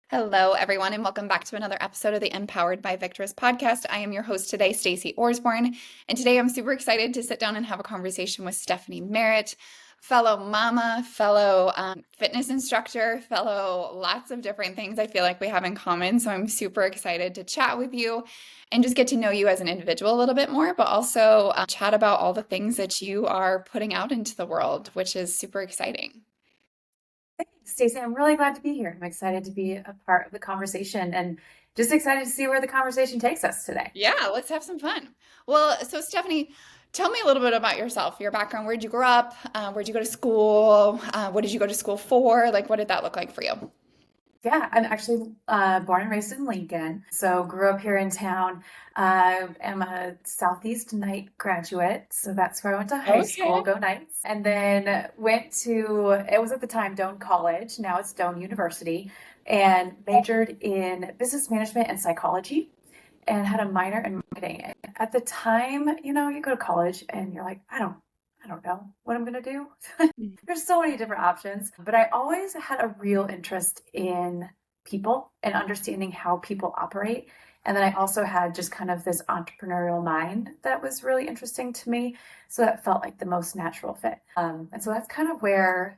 Hello, everyone, and welcome back to another episode of the Empowered by Victorious podcast. I am your host today, Stacy Orsborn, and today I'm super excited to sit down and have a conversation with Stephanie Merritt, fellow mama, fellow fitness instructor, fellow lots of different things I feel like we have in common. So I'm super excited to chat with you and just get to know you as an individual a little bit more, but also chat about all the things that you are putting out into the world, which is super exciting. Stacey, I'm really glad to be here. I'm excited to be a part of the conversation and just excited to see where the conversation takes us today. Yeah, let's have some fun. Well, so Stephanie, tell me a little bit about yourself, your background. Where'd you grow up? Where'd you go to school? What did you go to school for? Like, what did that look like for you? Yeah, I'm actually born and raised in Lincoln, so grew up here in town. Am a Southeast Knight graduate, so that's where I went to high school, Okay. go Knights, and then went to, it was at the time Doane College, now it's Doane University, and majored in business management and psychology. And had a minor in marketing. At the time, you go to college and you're like, I don't know what I'm gonna do. There's so many different options, but I always had a real interest in people and understanding how people operate. And then I also had just kind of this entrepreneurial mind that was really interesting to me. So that felt like the most natural fit. And so that's kind of where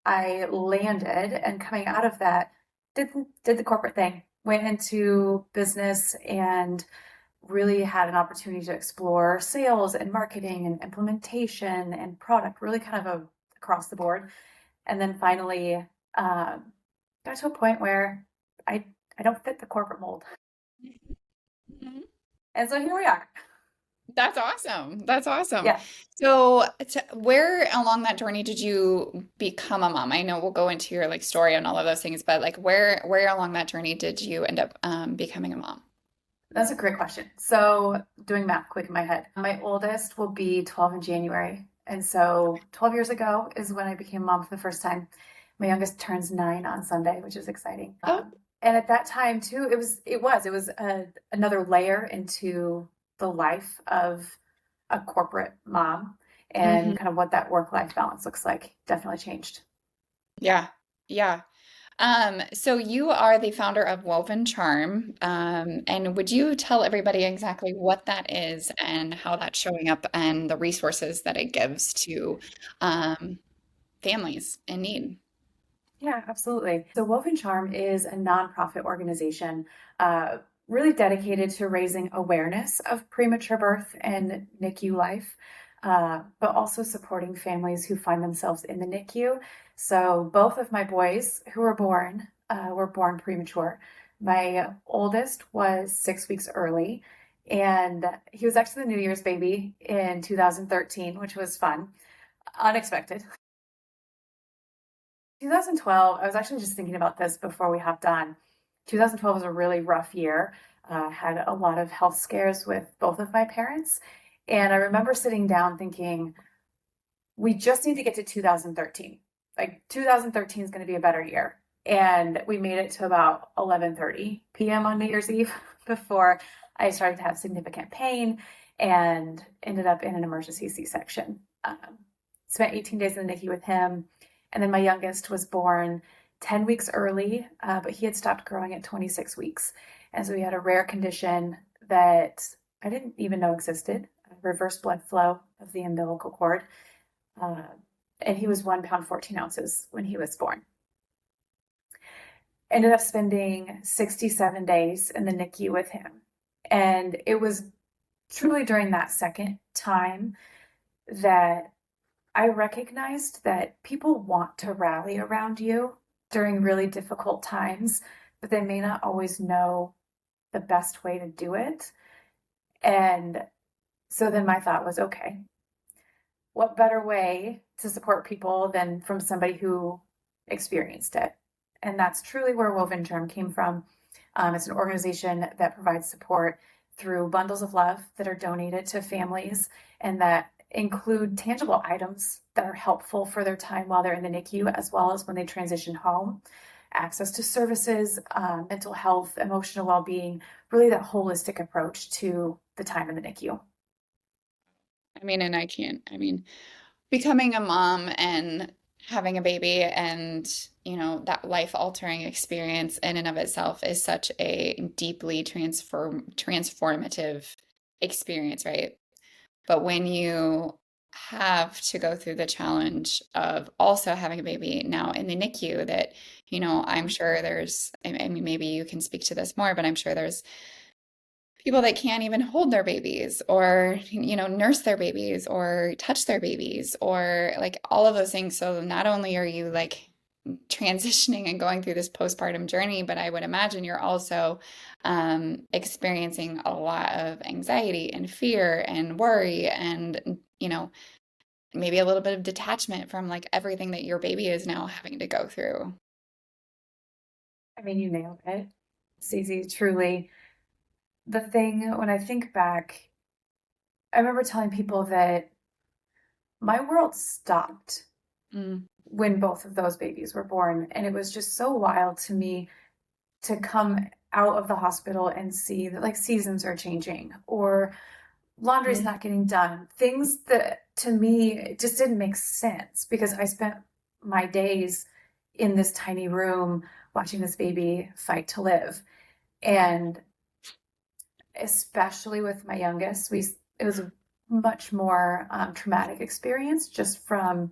I landed. And coming out of that, did the corporate thing, went into business and really had an opportunity to explore sales and marketing and implementation and product, really kind of across the board. And then finally got to a point where I I don't fit the corporate mold. Mhm. And so here we are. That's awesome. That's awesome. Yeah. So, where along that journey did you become a mom? I know we'll go into your like story and all of those things, but like where along that journey did you end up becoming a mom? That's a great question. So, doing math quick in my head, my oldest will be 12 in January. And so, 12 years ago is when I became a mom for the first time. My youngest turns 9 on Sunday, which is exciting. Oh, And at that time too, it was another layer into the life of a corporate mom hmm. and kind of what that work-life balance looks like. Definitely changed. Yeah. Yeah. So you are the founder of Woven Charm, and would you tell everybody exactly what that is and how that's showing up and the resources that it gives to um, families in need? Yeah, absolutely. So Woven Charm is a nonprofit organization really dedicated to raising awareness of premature birth and NICU life, but also supporting families who find themselves in the NICU. So both of my boys who were born premature. My oldest was 6 weeks early, and he was actually the New Year's baby in 2013, which was fun, unexpected. 2012, I was actually just thinking about this before we hopped on. 2012 was a really rough year. Had a lot of health scares with both of my parents. And I remember sitting down thinking, we just need to get to 2013. Like 2013 is going to be a better year. And we made it to about 11:30 p.m. on New Year's Eve before I started to have significant pain and ended up in an emergency C-section. Spent 18 days in the NICU with him. And then my youngest was born 10 weeks early, but he had stopped growing at 26 weeks. And so he had a rare condition that I didn't even know existed, reverse blood flow of the umbilical cord. Uh, and he was 1 pound, 14 ounces when he was born. Ended up spending 67 days in the NICU with him. And it was truly during that second time that I recognized that people want to rally around you during really difficult times, but they may not always know the best way to do it. And so then my thought was, okay, what better way to support people than from somebody who experienced it? And that's truly where Woven Germ came from. It's an organization that provides support through bundles of love that are donated to families and that include tangible items that are helpful for their time while they're in the NICU, as well as when they transition home. Access to services, mental health, emotional well being, really that holistic approach to the time in the NICU. I mean, and I can't, I mean, becoming a mom and having a baby and, that life-altering experience in and of itself is such a deeply transformative experience, right? But when you have to go through the challenge of also having a baby now in the NICU, that, I'm sure I mean, maybe you can speak to this more, but I'm sure there's people that can't even hold their babies or, nurse their babies or touch their babies or like all of those things. So not only are you like transitioning and going through this postpartum journey, but I would imagine you're also experiencing a lot of anxiety and fear and worry and, maybe a little bit of detachment from like everything that your baby is now having to go through. I mean, you nailed it, Stacey. Truly, the thing when I think back, I remember telling people that my world stopped Mm, when both of those babies were born. And it was just so wild to me to come out of the hospital and see that like seasons are changing or laundry's mm, not getting done. Things that to me it just didn't make sense because I spent my days in this tiny room watching this baby fight to live. And especially with my youngest, it was a much more traumatic experience just from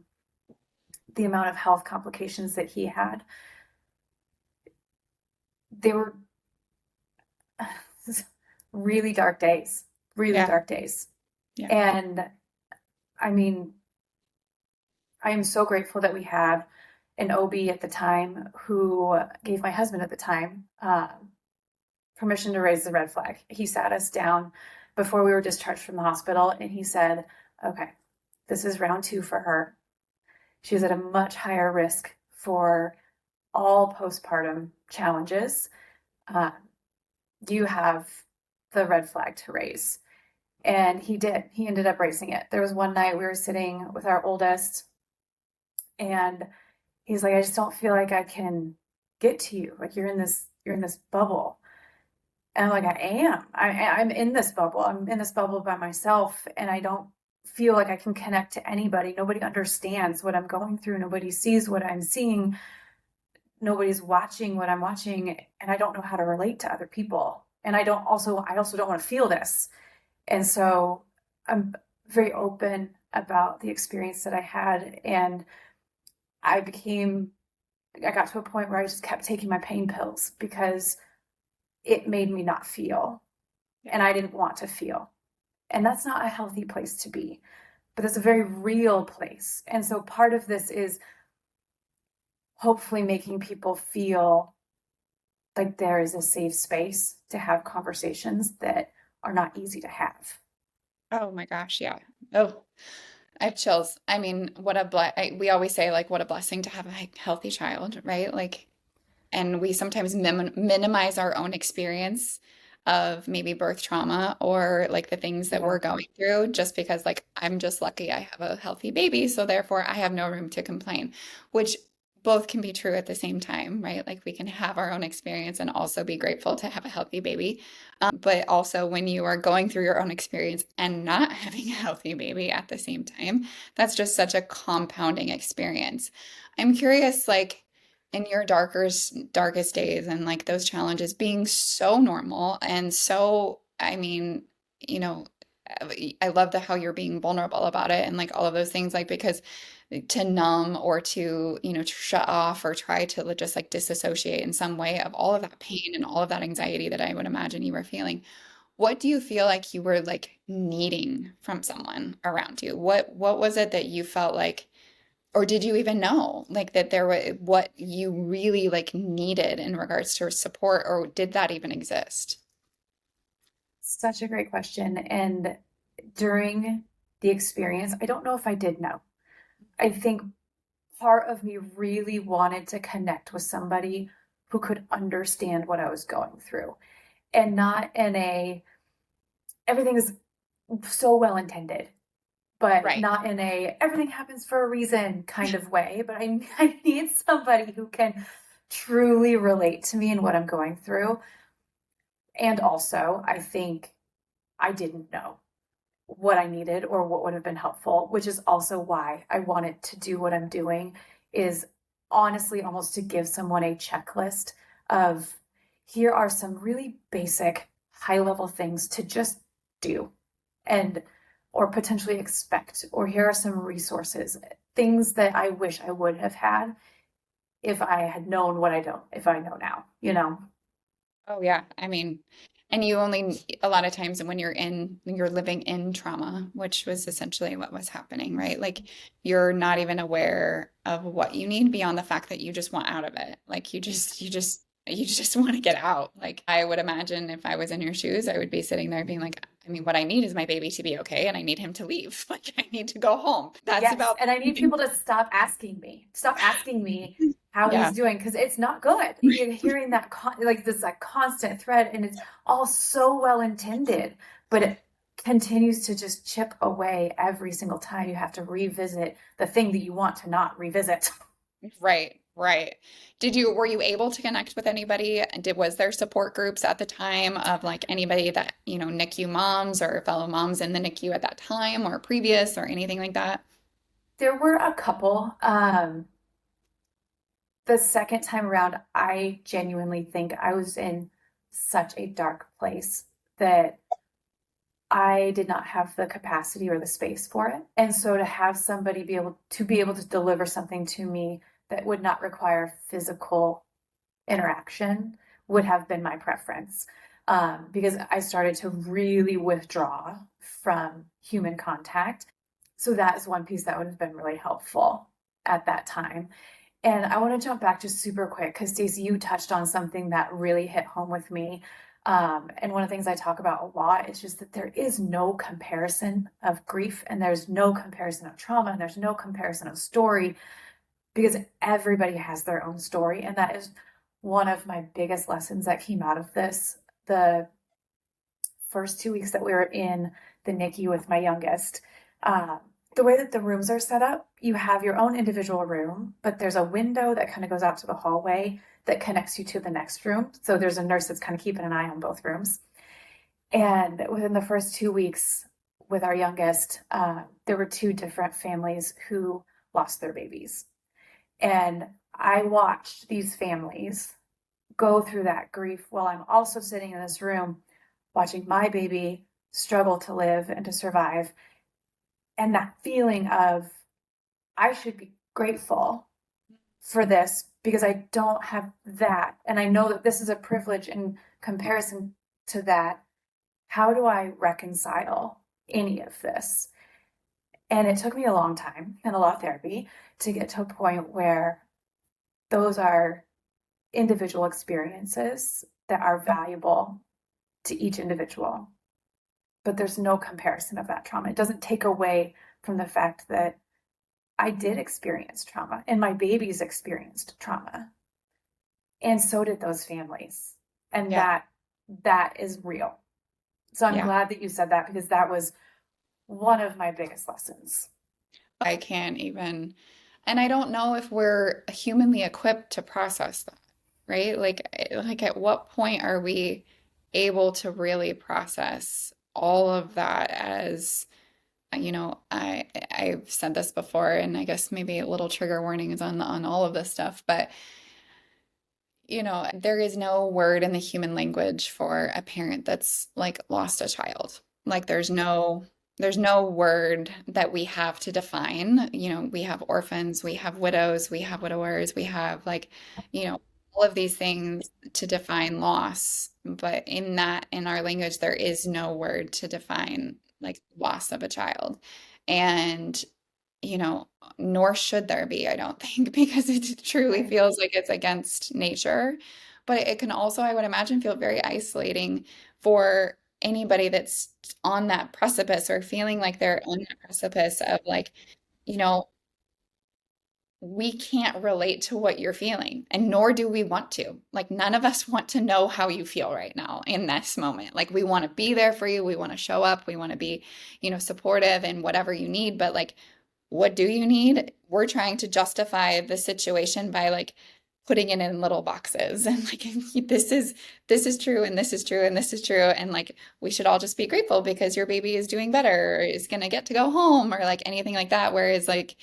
the amount of health complications that he had. They were really dark days, really yeah, dark days. yeah. And I mean, I am so grateful that we had an OB at the time who gave my husband at the time permission to raise the red flag. He sat us down before we were discharged from the hospital and he said, okay, this is round 2 for her. She's at a much higher risk for all postpartum challenges. Uh, you have the red flag to raise. And he did. He ended up raising it. There was one night we were sitting with our oldest, and he's like, I just don't feel like I can get to you. Like you're in this bubble. And I'm like, I am. I'm in this bubble. I'm in this bubble by myself, and I don't feel like I can connect to anybody. Nobody understands what I'm going through. Nobody sees what I'm seeing. Nobody's watching what I'm watching, and I don't know how to relate to other people. And I also don't want to feel this. And so I'm very open about the experience that I had. And I got to a point where I just kept taking my pain pills because it made me not feel. Yeah. And I didn't want to feel. And that's not a healthy place to be, but it's a very real place. And so part of this is hopefully making people feel like there is a safe space to have conversations that are not easy to have. Oh my gosh, yeah. Oh, I have chills. I mean, what a we always say like what a blessing to have a healthy child, right? Like, and we sometimes minimize our own experience of maybe birth trauma or like the things that Yeah. we're going through just because like I'm just lucky I have a healthy baby, so therefore I have no room to complain, which both can be true at the same time, right? Like we can have our own experience and also be grateful to have a healthy baby. But also when you are going through your own experience and not having a healthy baby at the same time, that's just such a compounding experience. I'm curious, like, in your darkest days and like those challenges being so normal and so I mean, you know, I love the how you're being vulnerable about it and like all of those things like because to numb or to, to shut off or try to just like disassociate in some way of all of that pain and all of that anxiety that I would imagine you were feeling. What do you feel like you were like needing from someone around you? What was it that you felt like or did you even know like that there was what you really like needed in regards to support, or did that even exist? Such a great question. And during the experience, I don't know if I did know. I think part of me really wanted to connect with somebody who could understand what I was going through and not in everything is so well intended, but Right. not in everything happens for a reason kind of way. But I need somebody who can truly relate to me and what I'm going through. And also, I think I didn't know what I needed or what would have been helpful, which is also why I wanted to do what I'm doing is honestly almost to give someone a checklist of here are some really basic high level things to just do and or potentially expect, or here are some resources, things that I wish I would have had if I had known what I don't, if I know now, you know? Oh yeah. I mean, and you only a lot of times when you're living in trauma, which was essentially what was happening, right? Like you're not even aware of what you need beyond the fact that you just want out of it. Like you just want to get out. Like I would imagine if I was in your shoes, I would be sitting there being like, I mean, what I need is my baby to be okay and I need him to leave. Like I need to go home. That's Yes. about And I need people to stop asking me how yeah. he's doing because it's not good. You're hearing that like this like constant thread, and it's all so well intended, but it continues to just chip away every single time you have to revisit the thing that you want to not revisit. Right, right. Were you able to connect with anybody? Was there support groups at the time of like anybody that, NICU moms or fellow moms in the NICU at that time or previous or anything like that? There were a couple. The second time around, I genuinely think I was in such a dark place that I did not have the capacity or the space for it. And so to have somebody be able to deliver something to me that would not require physical interaction would have been my preference. Because I started to really withdraw from human contact. So that is one piece that would have been really helpful at that time. And I want to jump back just super quick because Stacey, you touched on something that really hit home with me. And one of the things I talk about a lot is just that there is no comparison of grief, and there's no comparison of trauma, and there's no comparison of story because everybody has their own story. And that is one of my biggest lessons that came out of this. The first 2 weeks that we were in the NICU with my youngest, the way that the rooms are set up, you have your own individual room, but there's a window that kind of goes out to the hallway that connects you to the next room. So there's a nurse that's kind of keeping an eye on both rooms. And within the first 2 weeks with our youngest, there were two different families who lost their babies. And I watched these families go through that grief while I'm also sitting in this room watching my baby struggle to live and to survive. And that feeling of, I should be grateful for this because I don't have that. And I know that this is a privilege in comparison to that. How do I reconcile any of this? And it took me a long time and a lot of therapy to get to a point where those are individual experiences that are valuable to each individual. But there's no comparison of that trauma. It doesn't take away from the fact that I did experience trauma and my babies experienced trauma. And so did those families. And Yeah. that is real. So I'm Yeah. glad that you said that because that was one of my biggest lessons. I can't even, and I don't know if we're humanly equipped to process that, right? Like at what point are we able to really process all of that as, I've said this before, and I guess maybe a little trigger warning is on all of this stuff, but there is no word in the human language for a parent that's like lost a child. Like there's no word that we have to define. We have orphans, we have widows, we have widowers, we have like, all of these things to define loss. But in our language, there is no word to define like loss of a child. And you know, nor should there be, I don't think, because it truly Right. feels like it's against nature. But it can also, I would imagine, feel very isolating for anybody that's on that precipice or feeling like they're on that precipice of like, you know, we can't relate to what you're feeling, and nor do we want to. Like, none of us want to know how you feel right now in this moment. Like, we want to be there for you. We want to show up. We want to be, supportive and whatever you need. But like, what do you need? We're trying to justify the situation by like putting it in little boxes and like this is true and this is true and this is true and like we should all just be grateful because your baby is doing better or is going to get to go home or like anything like that. Whereas like,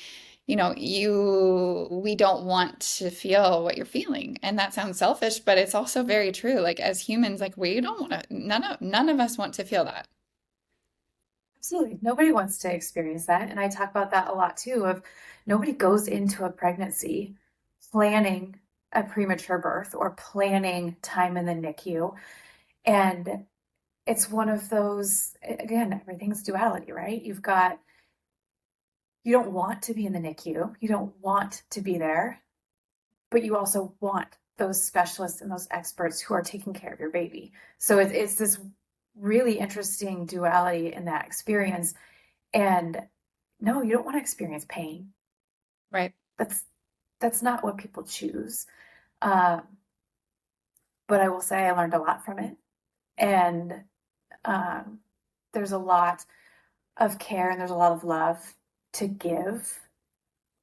we don't want to feel what you're feeling. And that sounds selfish, but it's also very true. Like as humans, like we don't want to, none of us want to feel that. Absolutely. Nobody wants to experience that. And I talk about that a lot too, of nobody goes into a pregnancy planning a premature birth or planning time in the NICU. And it's one of those, again, everything's duality, right? You don't want to be in the NICU, you don't want to be there, but you also want those specialists and those experts who are taking care of your baby. So it's this really interesting duality in that experience. And no, you don't want to experience pain. Right. That's that's not what people choose. Um, but I will say I learned a lot from it, and um, there's a lot of care and there's a lot of love to give,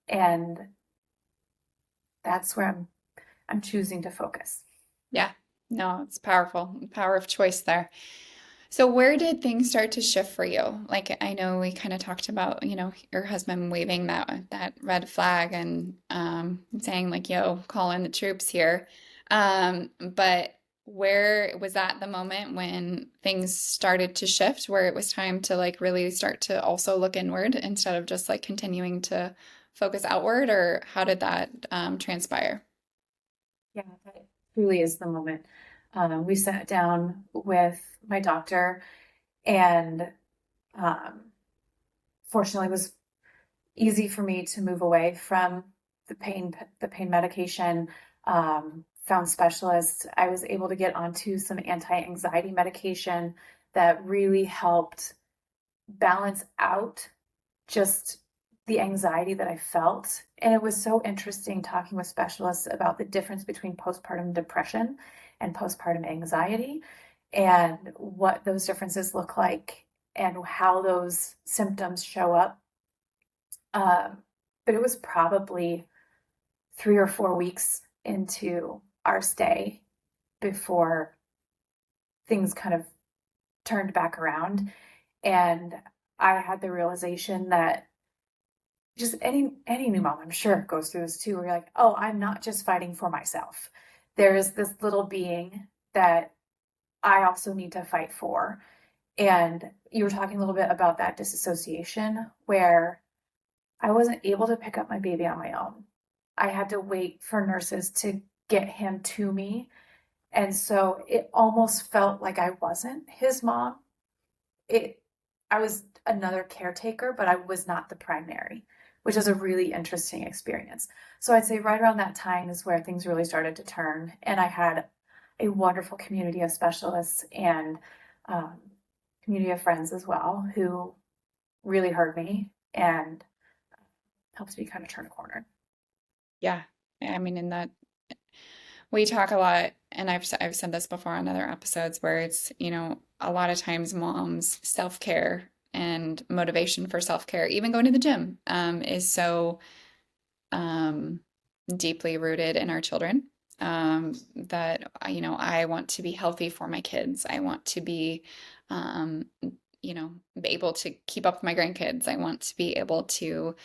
and that's where I'm choosing to focus. Yeah. No, it's powerful. Power of choice there. So where did things start to shift for you? Like I know we kind of talked about, your husband waving that red flag and saying like, "Yo, call in the troops here." But where was that the moment when things started to shift, where it was time to like really start to also look inward instead of just like continuing to focus outward, or how did that transpire? Yeah, that truly is the moment. We sat down with my doctor, and um, fortunately, it was easy for me to move away from the pain medication. Found specialists. I was able to get onto some anti-anxiety medication that really helped balance out just the anxiety that I felt. And it was so interesting talking with specialists about the difference between postpartum depression and postpartum anxiety and what those differences look like and how those symptoms show up. Um, but it was probably 3 or 4 weeks into our stay before things kind of turned back around. And I had the realization that just any new mom, I'm sure, goes through this too, where you're like, oh, I'm not just fighting for myself. There is this little being that I also need to fight for. And you were talking a little bit about that disassociation where I wasn't able to pick up my baby on my own. I had to wait for nurses to get him to me. And so it almost felt like I wasn't his mom. It I was another caretaker, but I was not the primary, which is a really interesting experience. So I'd say right around that time is where things really started to turn, and I had a wonderful community of specialists and um, community of friends as well who really heard me and helped me kind of turn a corner. Yeah. I mean, in that we talk a lot, and I've said this before on other episodes where it's, a lot of times moms self-care and motivation for self-care, even going to the gym, is so um, deeply rooted in our children. That I want to be healthy for my kids. I want to be, um, be able to keep up with my grandkids. I want to be able to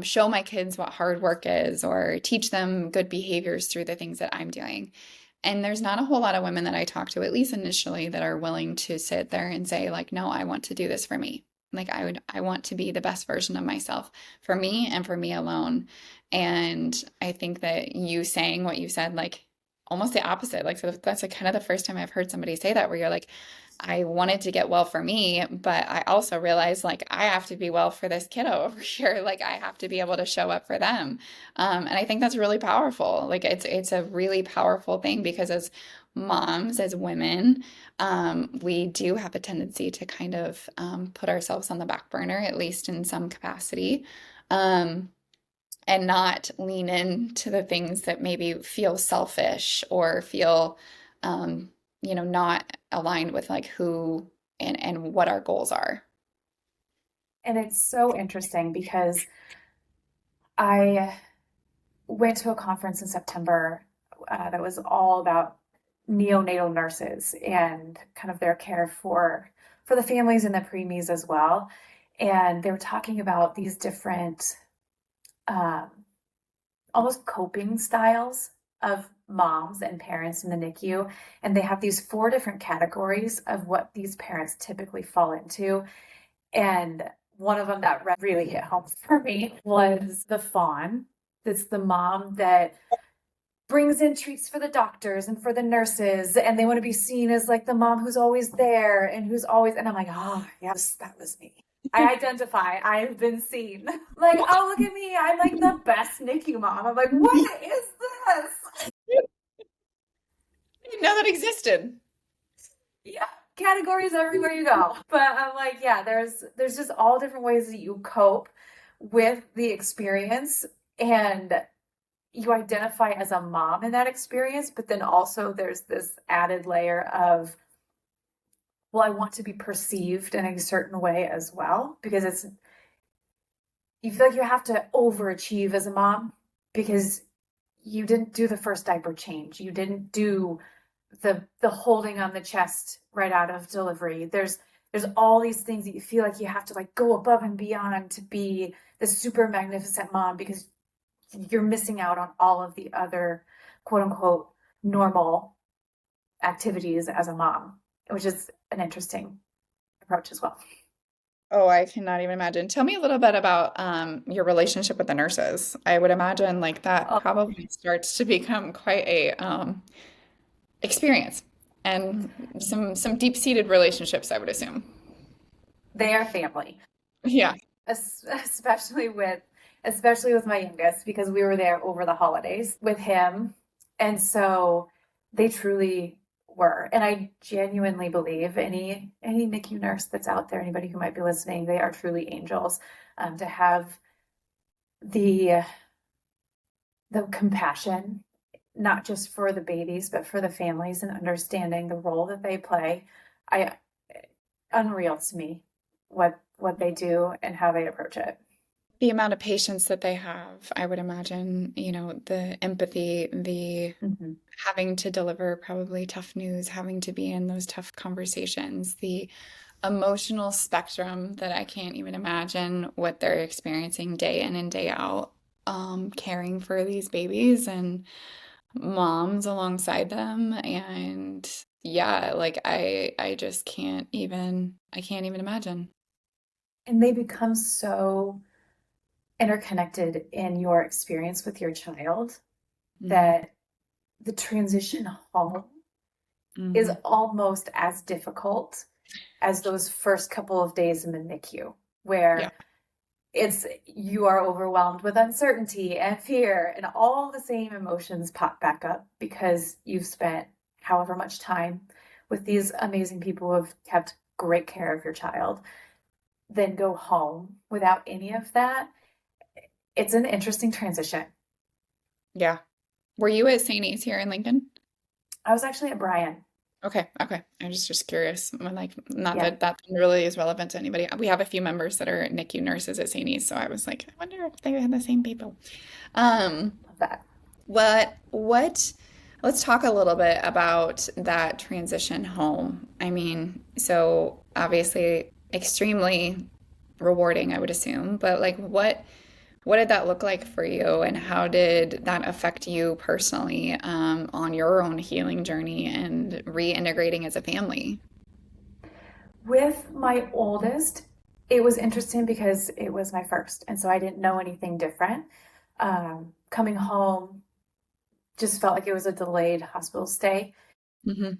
show my kids what hard work is, or teach them good behaviors through the things that I'm doing. And there's not a whole lot of women that I talk to, at least initially, that are willing to sit there and say, like, no, I want to do this for me. Like I want to be the best version of myself for me and for me alone. And I think that you saying what you said, like almost the opposite. Like, so that's like kind of the first time I've heard somebody say that, where you're like, I wanted to get well for me, but I also realized like I have to be well for this kiddo over here. Like I have to be able to show up for them. And I think that's really powerful. Like it's a really powerful thing, because as moms, as women, we do have a tendency to kind of put ourselves on the back burner, at least in some capacity. Um, and not lean into the things that maybe feel selfish or feel, um, not aligned with like who and what our goals are. And it's so interesting because I went to a conference in September that was all about neonatal nurses and kind of their care for the families and the preemies as well. And they were talking about these different um, almost coping styles of moms and parents in the NICU. And they have these four different categories of what these parents typically fall into. And one of them that really hit home for me was the fawn. It's the mom that brings in treats for the doctors and for the nurses, and they want to be seen as like the mom who's always there and who's always, and I'm like, oh, yes, that was me. I identify. I've been seen. Like, oh, look at me. I'm like the best NICU mom. I'm like, what is this? I didn't know that existed. Yeah, categories everywhere you go. But I'm like, yeah, there's just all different ways that you cope with the experience, and you identify as a mom in that experience, but then also there's this added layer of, well, I want to be perceived in a certain way as well, because you feel like you have to overachieve as a mom because you didn't do the first diaper change. You didn't do the holding on the chest right out of delivery. There's all these things that you feel like you have to like go above and beyond to be the super magnificent mom, because you're missing out on all of the other quote unquote normal activities as a mom, which is an interesting approach as well. Oh, I cannot even imagine. Tell me a little bit about your relationship with the nurses. I would imagine like that Oh, probably starts to become quite a experience and some deep-seated relationships, I would assume. they are family, Yeah. especially with my youngest, because we were there over the holidays with him. And so they truly were. And I genuinely believe any NICU nurse that's out there, anybody who might be listening, they are truly angels. To have the compassion, not just for the babies, but for the families, and understanding the role that they play. I Unreal to me what they do and how they approach it. The amount of patience that they have, I would imagine, the empathy, the Mhm. having to deliver probably tough news, having to be in those tough conversations, the emotional spectrum that I can't even imagine what they're experiencing day in and day out, caring for these babies and moms alongside them. And yeah, like I just I can't even imagine. And they become so interconnected in your experience with your child Hmm. that the transition home is Hmm. almost as difficult as those first couple of days in the NICU, Yeah. where you are overwhelmed with uncertainty and fear, and all the same emotions pop back up because you've spent however much time with these amazing people who have kept great care of your child, then go home without any of that. It's an interesting transition. Yeah. Were you at St. A's here in Lincoln? I was actually at Brian. Okay, okay. I was just curious. I'm like, not Yeah, that that really is relevant to anybody. We have a few members that are NICU nurses at St. A's, so I was like, I wonder if they had the same people. Um, love that. what, let's talk a little bit about that transition home. I mean, so obviously extremely rewarding, I would assume, but like what did that look like for you, and how did that affect you personally, on your own healing journey and reintegrating as a family? With my oldest, it was interesting because it was my first, and so I didn't know anything different. Coming home just felt like it was a delayed hospital stay. Hmm.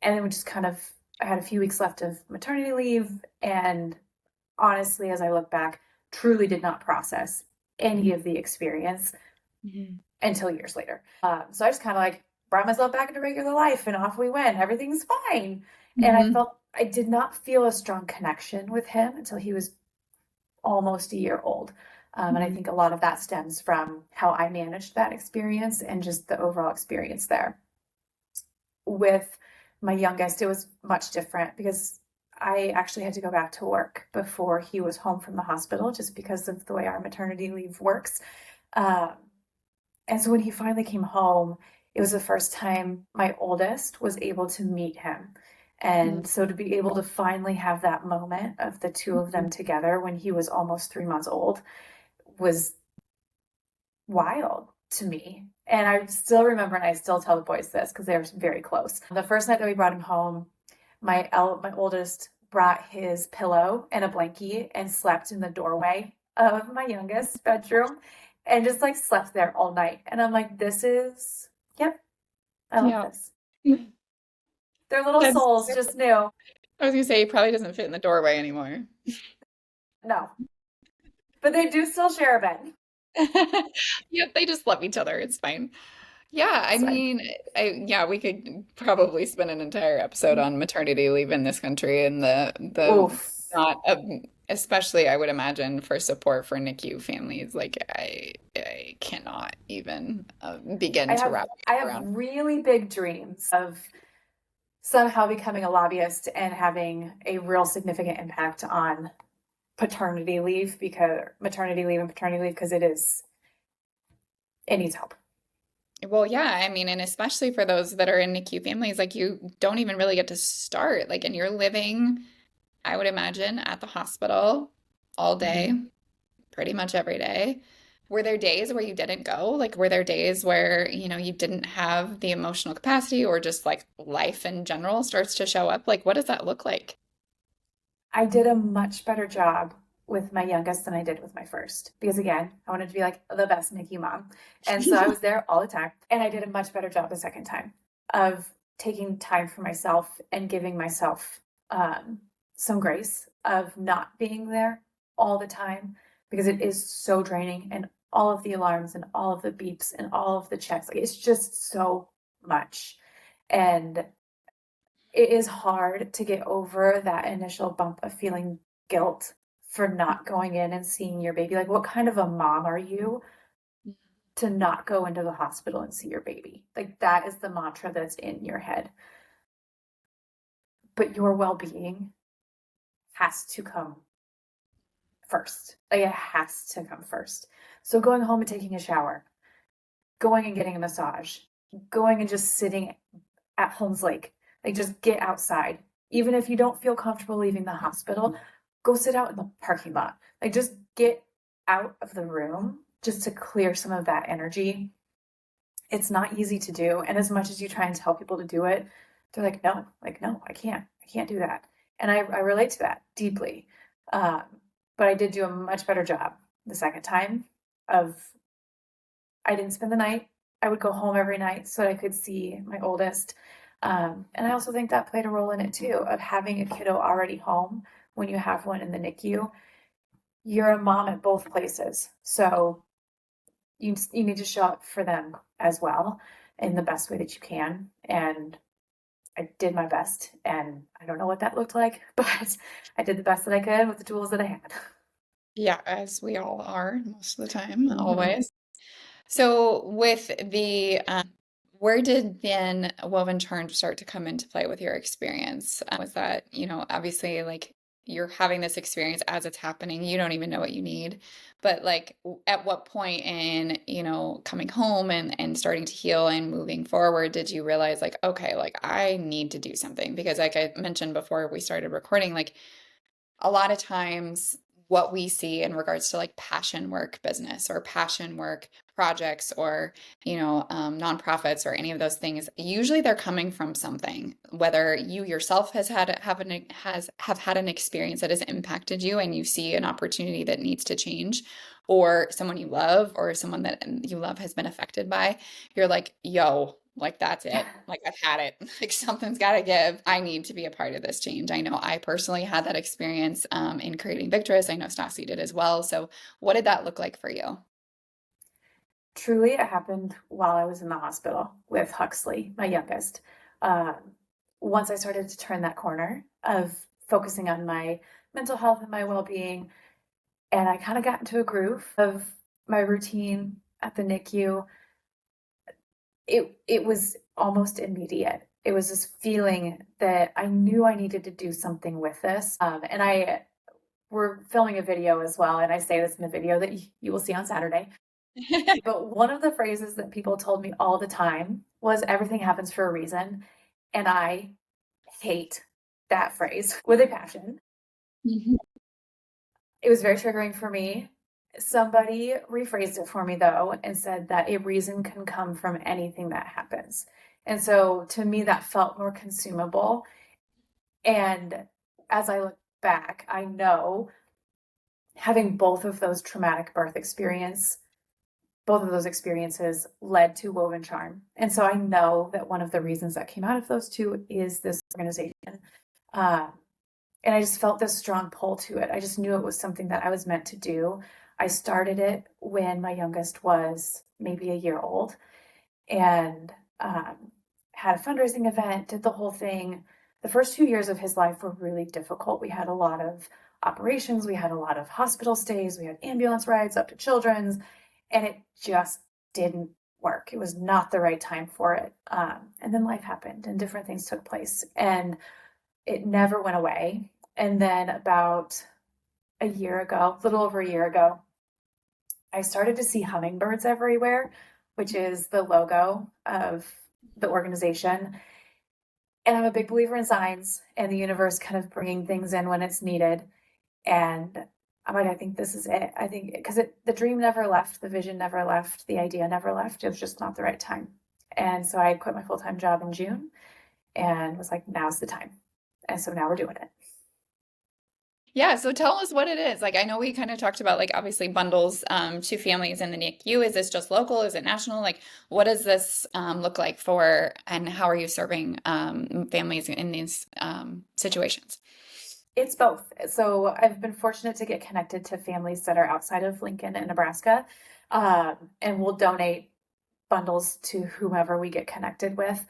And then we just kind of, I had a few weeks left of maternity leave. And honestly, as I look back, truly did not process any of the experience Hmm. until years later. So I just kind of like brought myself back into regular life, and off we went. Everything's fine. And Hmm. I did not feel a strong connection with him until he was almost a year old. And I Hmm. think a lot of that stems from how I managed that experience and just the overall experience there. With my youngest, it was much different because I actually had to go back to work before he was home from the hospital, just because of the way our maternity leave works. Um, and so when he finally came home, it was the first time my oldest was able to meet him. And so to be able to finally have that moment of the two of them together when he was almost 3 months old was wild to me. And I still remember, and I still tell the boys this because they're very close. The first night that we brought him home, my oldest brought his pillow and a blankie and slept in the doorway of my youngest bedroom and just like slept there all night. And I'm like, yep, I love Yeah. this. Their little That's, souls just knew, I was gonna say he probably doesn't fit in the doorway anymore. no, but they do still share a bed. Yep, they just love each other. It's fine. Yeah, I It's fine. mean, yeah, we could probably spend an entire episode on maternity leave in this country and the Oof. not especially I would imagine for support for NICU families. Like I cannot even begin to wrap I my head have around. really big dreams of somehow becoming a lobbyist and having a real significant impact on maternity leave and paternity leave because it needs help. Well, yeah, I mean, and especially for those that are in NICU families, like you don't even really get to start. Like, and you're living, I would imagine, at the hospital all day, Mm-hmm. pretty much every day. Were there days where you didn't go? Like, were there days where, you didn't have the emotional capacity or just like life in general starts to show up? Like, what does that look like? I did a much better job with my youngest than I did with my first because again, I wanted to be like the best NICU mom. And so I was there all the time and I did a much better job the second time of taking time for myself and giving myself some grace of not being there all the time because it is so draining and all of the alarms and all of the beeps and all of the checks. Like it's just so much. And it is hard to get over that initial bump of feeling guilt for not going in and seeing your baby. Like, what kind of a mom are you to not go into the hospital and see your baby? Like, that is the mantra that's in your head. But your well being has to come first. Like, it has to come first. So, going home and taking a shower, going and getting a massage, going and just sitting at Holmes Lake. Like just get outside. Even if you don't feel comfortable leaving the hospital, go sit out in the parking lot. Like just get out of the room just to clear some of that energy. It's not easy to do. And as much as you try and tell people to do it, they're like, no, I can't. I can't do that. And I relate to that deeply. Um, but I did do a much better job the second time of I didn't spend the night. I would go home every night so that I could see my oldest. And I also think that played a role in it too, of having a kiddo already home when you have one in the NICU. You're a mom at both places. So you need to show up for them as well in the best way that you can. And I did my best. And I don't know what that looked like, but I did the best that I could with the tools that I had. Yeah, as we all are most of the time, Mm-hmm. always. So with the where did then woven charms start to come into play with your experience? Was that, obviously like you're having this experience as it's happening, you don't even know what you need. But like at what point in, coming home and starting to heal and moving forward, did you realize like, okay, like I need to do something? Because like I mentioned before we started recording, like a lot of times what we see in regards to like passion work business or passion work projects or nonprofits or any of those things, usually they're coming from something, whether you yourself have had an experience that has impacted you and you see an opportunity that needs to change, or someone you love or someone that you love has been affected by. You're like, yo, like that's it. Like I've had it. Like something's got to give. I need to be a part of this change. I know I personally had that experience in creating Victorious. I know Stassi did as well. So what did that look like for you? Truly, it happened while I was in the hospital with Huxley, my youngest. Um, Once I started to turn that corner of focusing on my mental health and my well being, and I kind of got into a groove of my routine at the NICU, it was almost immediate. It was this feeling that I knew I needed to do something with this. And we're filming a video as well, and I say this in the video that you will see on Saturday. But one of the phrases that people told me all the time was everything happens for a reason. And I hate that phrase with a passion. Mhm. It was very triggering for me. Somebody rephrased it for me though and said that a reason can come from anything that happens. And so to me, that felt more consumable. And as I look back, I know having both of those experiences led to Woven Charm. And so I know that one of the reasons that came out of those two is this organization. Uh, and I just felt this strong pull to it. I just knew it was something that I was meant to do. I started it when my youngest was maybe a year old and had a fundraising event, did the whole thing. The first 2 years of his life were really difficult. We had a lot of operations, we had a lot of hospital stays, we had ambulance rides up to children's, and it just didn't work. It was not the right time for it. And then life happened and different things took place, and it never went away. And then about a year ago, a little over a year ago, I started to see hummingbirds everywhere, which is the logo of the organization. And I'm a big believer in signs and the universe kind of bringing things in when it's needed. And I'm like, I think this is it. I think because the dream never left, the vision never left, the idea never left. It was just not the right time. And so I quit my full-time job in June and was like, now's the time. And so now we're doing it. Yeah, so tell us what it is. Like, I know we kind of talked about like obviously bundles to families in the NICU. Is this just local? Is it national? Like, what does this look like for, and how are you serving families in these situations? It's both. So I've been fortunate to get connected to families that are outside of Lincoln and Nebraska, and we'll donate bundles to whomever we get connected with.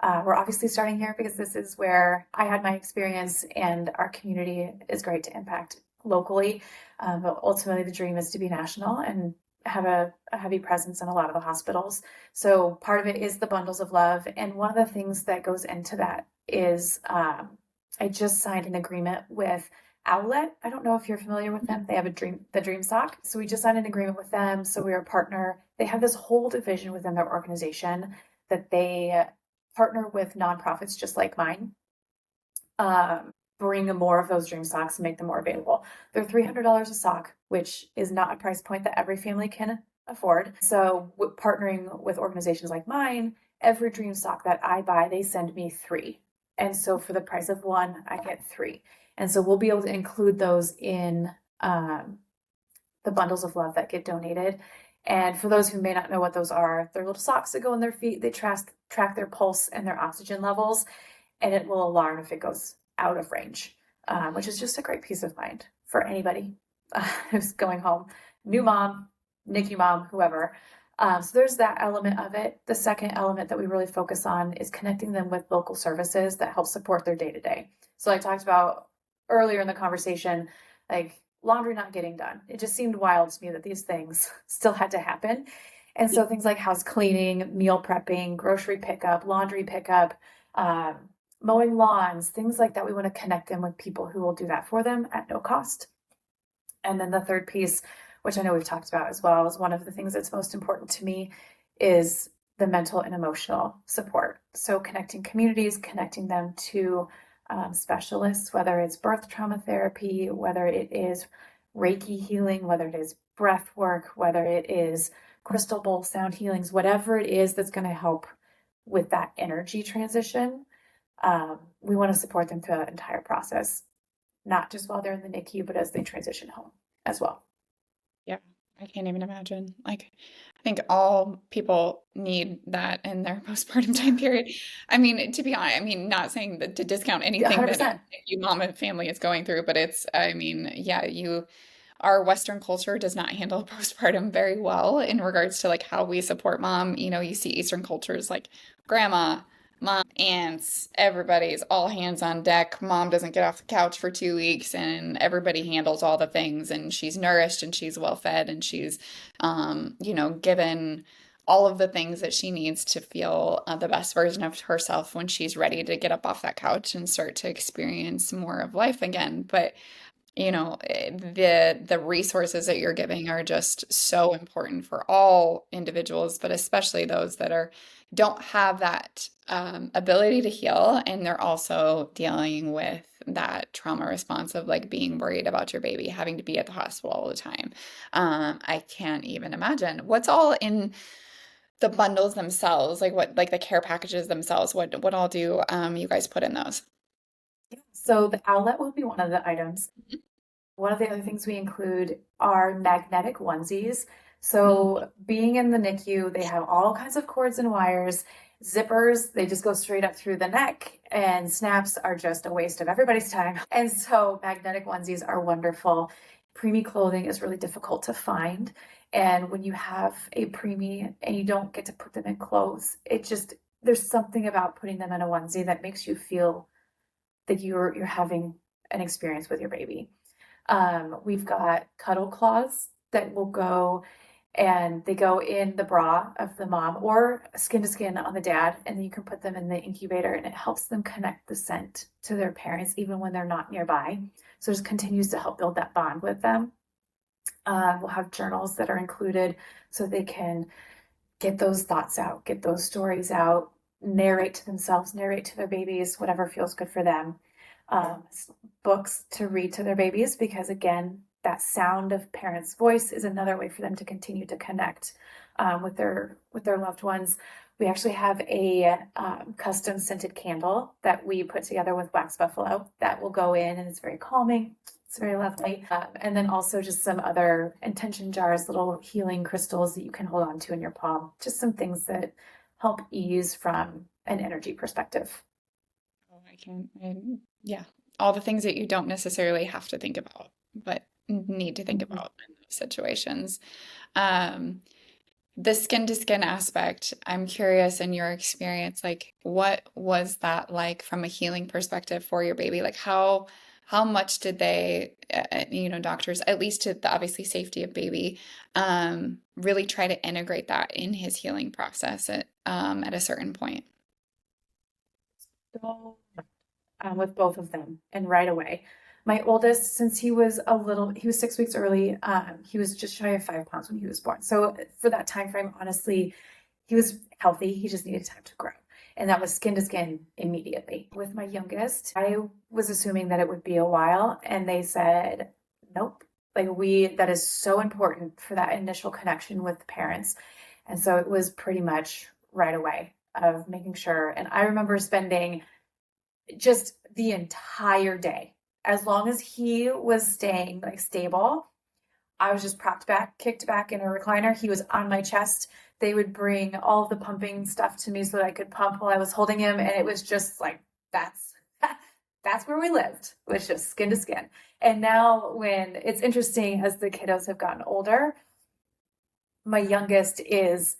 We're obviously starting here because this is where I had my experience, and our community is great to impact locally. But ultimately, the dream is to be national and have a heavy presence in a lot of the hospitals. So part of it is the bundles of love. And one of the things that goes into that is I just signed an agreement with Owlet. I don't know if you're familiar with them. They have the Dream Sock. So we just signed an agreement with them. So we are a partner. They have this whole division within their organization that they partner with nonprofits just like mine, bring more of those dream socks and make them more available. They're $300 a sock, which is not a price point that every family can afford. So partnering with organizations like mine, every dream sock that I buy, they send me three. And so for the price of one, I get three. And so we'll be able to include those in the bundles of love that get donated. And for those who may not know what those are, they're little socks that go in their feet. They track their pulse and their oxygen levels, and it will alarm if it goes out of range, which is just a great peace of mind for anybody who's going home. New mom, NICU mom, whoever. So there's that element of it. The second element that we really focus on is connecting them with local services that help support their day-to-day. So I talked about earlier in the conversation, like laundry not getting done. It just seemed wild to me that these things still had to happen. And so things like house cleaning, meal prepping, grocery pickup, laundry pickup, mowing lawns, things like that. We want to connect them with people who will do that for them at no cost. And then the third piece, which I know we've talked about as well, is one of the things that's most important to me is the mental and emotional support. So connecting communities, connecting them to specialists, whether it's birth trauma therapy, whether it is Reiki healing, whether it is breath work, whether it is crystal bowl sound healings, whatever it is that's going to help with that energy transition. We want to support them through that entire process, not just while they're in the NICU, but as they transition home as well. Yeah, I can't even imagine. Like, I think all people need that in their postpartum time period. I mean, to be honest, I mean, not saying that to discount Yeah, anything that 100%. you mom and family is going through, but it's, I mean, yeah, our Western culture does not handle postpartum very well in regards to like how we support mom. You know, you see Eastern cultures like grandma, mom, aunts, everybody's all hands on deck. Mom doesn't get off the couch for 2 weeks and everybody handles all the things and she's nourished and she's well fed and she's, given all of the things that she needs to feel the best version of herself when she's ready to get up off that couch and start to experience more of life again. But the resources that you're giving are just so important for all individuals, but especially those that don't have that ability to heal, and they're also dealing with that trauma response of like being worried about your baby, having to be at the hospital all the time. I can't even imagine what's all in the bundles themselves, like what, like the care packages themselves. What all do you guys put in those? So the outlet will be one of the items. One of the other things we include are magnetic onesies. Mm. So being in the NICU, they have all kinds of cords and wires, zippers, they just go straight up through the neck, and snaps are just a waste of everybody's time. And so magnetic onesies are wonderful. Preemie clothing is really difficult to find. And when you have a preemie and you don't get to put them in clothes, it just, there's something about putting them in a onesie that makes you feel that you're having an experience with your baby. We've got cuddle claws that will go, and they go in the bra of the mom or skin to skin on the dad, and then you can put them in the incubator, and it helps them connect the scent to their parents even when they're not nearby. So it just continues to help build that bond with them. We'll have journals that are included so they can get those thoughts out, get those stories out, narrate to themselves, narrate to their babies, whatever feels good for them. Um, Books to read to their babies, because again, that sound of parents' voice is another way for them to continue to connect with their loved ones. We actually have a custom scented candle that we put together with wax buffalo that will go in, and it's very calming. It's very lovely. And then also just some other intention jars, little healing crystals that you can hold on to in your palm. Just some things that help ease from an energy perspective. Oh, I can, yeah, all the things that you don't necessarily have to think about, but need to think Mhm. about in those situations. Um, the skin to skin aspect, I'm curious in your experience, like what was that like from a healing perspective for your baby? Like how much did they, doctors, at least to the obviously safety of baby, really try to integrate that in his healing process at a certain point? So with both of them and right away. My oldest, since he was 6 weeks early, he was just shy of 5 pounds when he was born. So for that time frame, honestly, he was healthy. He just needed time to grow. And that was skin to skin immediately. With my youngest, I was assuming that it would be a while, and they said, nope. That is so important for that initial connection with the parents. And so it was pretty much right away of making sure. And I remember spending just the entire day. As long as he was staying like stable, I was just propped back, kicked back in a recliner. He was on my chest. They would bring all of the pumping stuff to me so that I could pump while I was holding him. And it was just like, that's that's where we lived, was just skin to skin. And now when it's interesting, as the kiddos have gotten older, my youngest is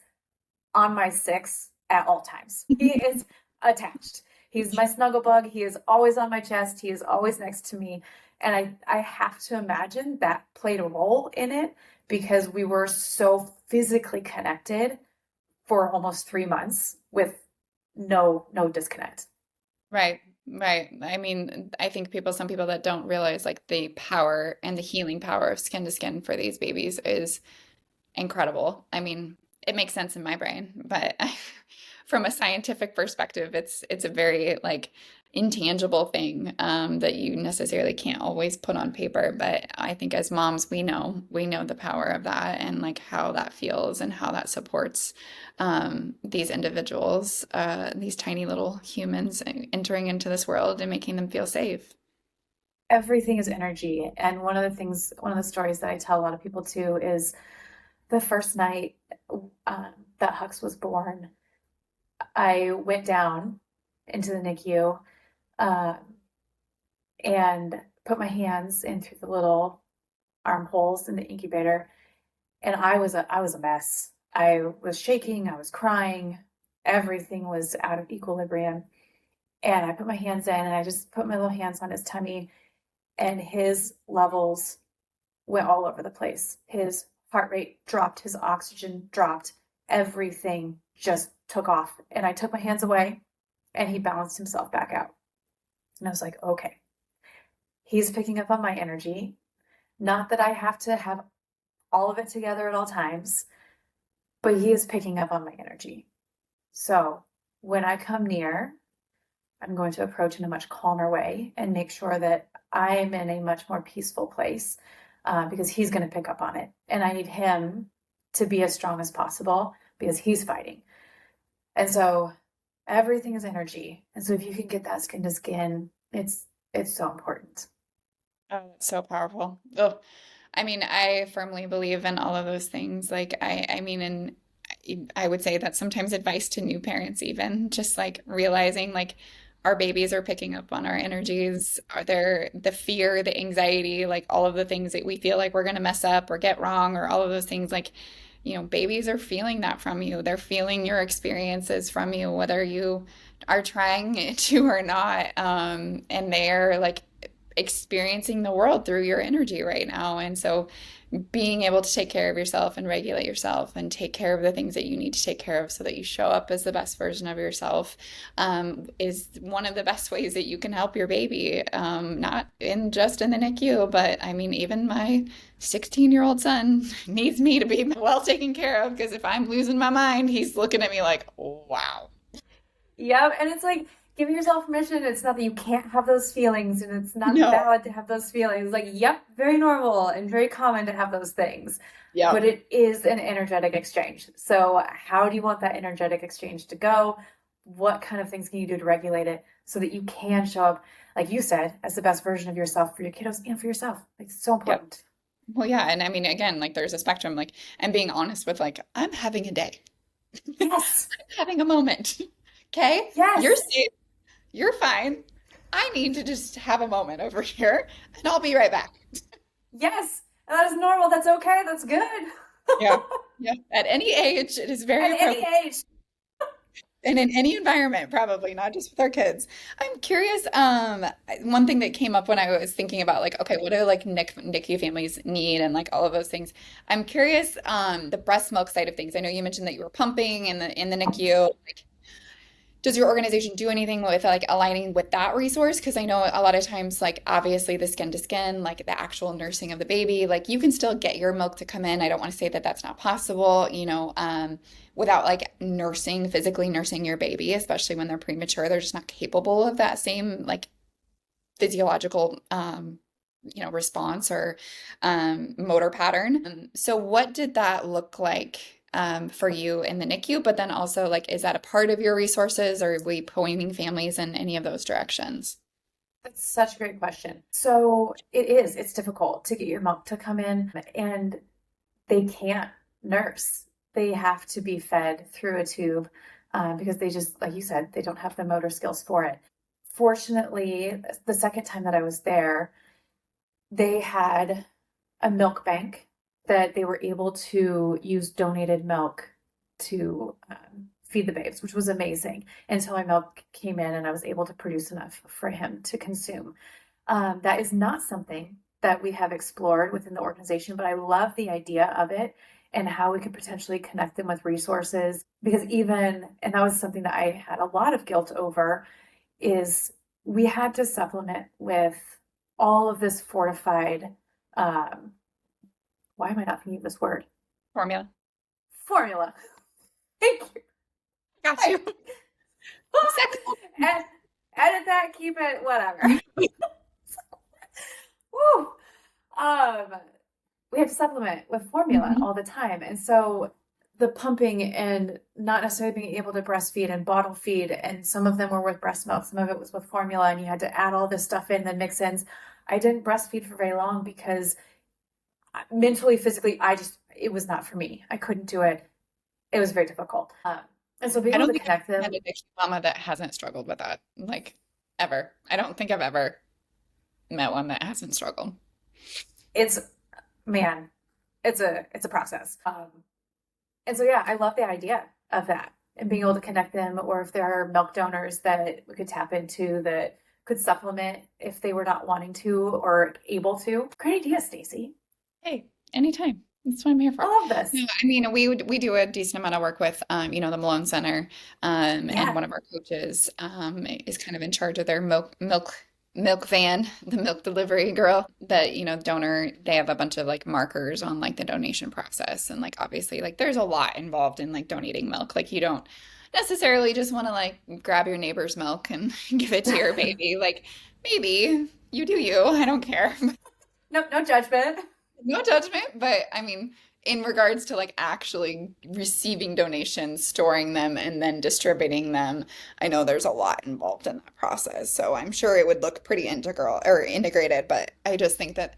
on my six at all times. He is attached. He's my snuggle bug. He is always on my chest. He is always next to me. And I have to imagine that played a role in it, because we were so physically connected for almost 3 months with no disconnect. Right, right. I mean, I think some people that don't realize like the power and the healing power of skin to skin for these babies is incredible. I mean, it makes sense in my brain, but from a scientific perspective, it's a very like intangible thing that you necessarily can't always put on paper. But I think as moms, we know the power of that and like how that feels and how that supports these individuals, these tiny little humans entering into this world and making them feel safe. Everything is energy. And one of the stories that I tell a lot of people too is the first night that Hux was born, I went down into the NICU uh, and put my hands in through the little armholes in the incubator, and I was a mess. I was shaking, I was crying, everything was out of equilibrium. And I put my hands in, and I just put my little hands on his tummy, and his levels went all over the place. His heart rate dropped, his oxygen dropped, everything just took off. And I took my hands away, and he balanced himself back out. And I was like, okay, he's picking up on my energy. Not that I have to have all of it together at all times, but he is picking up on my energy. So when I come near, I'm going to approach in a much calmer way and make sure that I'm in a much more peaceful place because he's going to pick up on it. And I need him to be as strong as possible because he's fighting. And so everything is energy. And so if you can get that skin to skin, it's so important. Oh, that's so powerful. Oh, I mean, I firmly believe in all of those things. Like, I mean, and I would say that sometimes advice to new parents, even just like realizing like our babies are picking up on our energies, are there the fear, the anxiety, like all of the things that we feel like we're going to mess up or get wrong, or all of those things. Like, babies are feeling that from you. They're feeling your experiences from you, whether you are trying to or not. And they're like experiencing the world through your energy right now. And so being able to take care of yourself and regulate yourself and take care of the things that you need to take care of so that you show up as the best version of yourself is one of the best ways that you can help your baby. Not in just in the NICU, but I mean, even my 16-year-old son needs me to be well taken care of because if I'm losing my mind, he's looking at me like, wow. Yep. And it's like giving yourself permission. It's not that you can't have those feelings and it's not No. valid to have those feelings. Like, yep, very normal and very common to have those things. But Yep. it is an energetic exchange. So, how do you want that energetic exchange to go? What kind of things can you do to regulate it so that you can show up, like you said, as the best version of yourself for your kiddos and for yourself? Like, it's so Yep. important. Well, yeah. And I mean, again, like there's a spectrum, like, and being honest with, like, I'm having a day, Yes. having a moment. Okay. You're Yes. safe. You're fine. I need to just have a moment over here and I'll be right back. Yes. And that is normal. That's okay. That's good. Yeah. Yeah. At any age, it is very At any appropriate. age. And in any environment, probably not just with our kids. I'm curious, one thing that came up when I was thinking about like, okay, what do like NICU families need and like all of those things. I'm curious, the breast milk side of things. I know you mentioned that you were pumping in the NICU. Like, does your organization do anything with like aligning with that resource? Because I know a lot of times, like obviously the skin to skin, like the actual nursing of the baby, like you can still get your milk to come in. I don't want to say that that's not possible, without like nursing, physically nursing your baby, especially when they're premature. They're just not capable of that same like physiological, response or motor pattern. So what did that look like? For you in the NICU, but then also like, is that a part of your resources or are we pointing families in any of those directions? That's such a great question. So it is, it's difficult to get your milk to come in, and they can't nurse. They have to be fed through a tube because they just, like you said, they don't have the motor skills for it. Fortunately, the second time that I was there, they had a milk bank that they were able to use donated milk to feed the babes, which was amazing until my milk came in and I was able to produce enough for him to consume. That is not something that we have explored within the organization, but I love the idea of it and how we could potentially connect them with resources. Because even, and that was something that I had a lot of guilt over, is we had to supplement with all of this fortified, um, why am I not thinking of this word? Formula. Formula. Thank you. Got you. Second. Ed- Edit that, keep it, whatever. Woo. Um, we had to supplement with formula Mhm. all the time. And so the pumping and not necessarily being able to breastfeed and bottle feed, and some of them were with breast milk, some of it was with formula, and you had to add all this stuff in, then mix ins. I didn't breastfeed for very long because mentally, physically, it was not for me. I couldn't do it. It was very difficult. And so being I able don't to think I've connect them, had a NICU mama that hasn't struggled with that, like ever. I don't think I've ever met one that hasn't struggled. it's, man, it's a process. And so, yeah, I love the idea of that and being able to connect them, or if there are milk donors that we could tap into that could supplement if they were not wanting to or able to. Great idea, Stacy. Hey, anytime. That's what I'm here I for. love this. No, I mean, we do a decent amount of work with the Malone Center, and Yeah. one of our coaches is kind of in charge of their milk van, the milk delivery girl. That donor, they have a bunch of like markers on like the donation process, and like obviously like there's a lot involved in like donating milk. Like you don't necessarily just want to like grab your neighbor's milk and give it to your baby. Like maybe you do you. I don't care. No, no judgment. No judgment, but I mean, in regards to like actually receiving donations, storing them, and then distributing them, I know there's a lot involved in that process. So I'm sure it would look pretty integral or integrated, but I just think that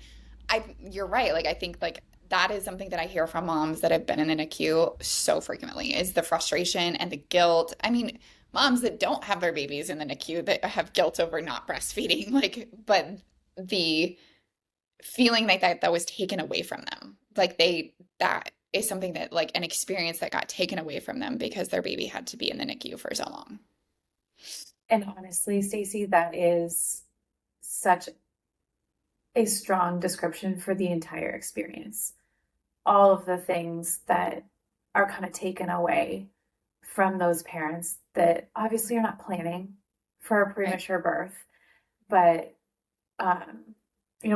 you're right. Like I think like that is something that I hear from moms that have been in the NICU so frequently is the frustration and the guilt. I mean, moms that don't have their babies in the NICU that have guilt over not breastfeeding, like, but the feeling like that was taken away from them. Like that is something that like an experience that got taken away from them because their baby had to be in the NICU for so long. And honestly, Stacy, that is such a strong description for the entire experience. All of the things that are kind of taken away from those parents that obviously are not planning for a Right. premature birth, but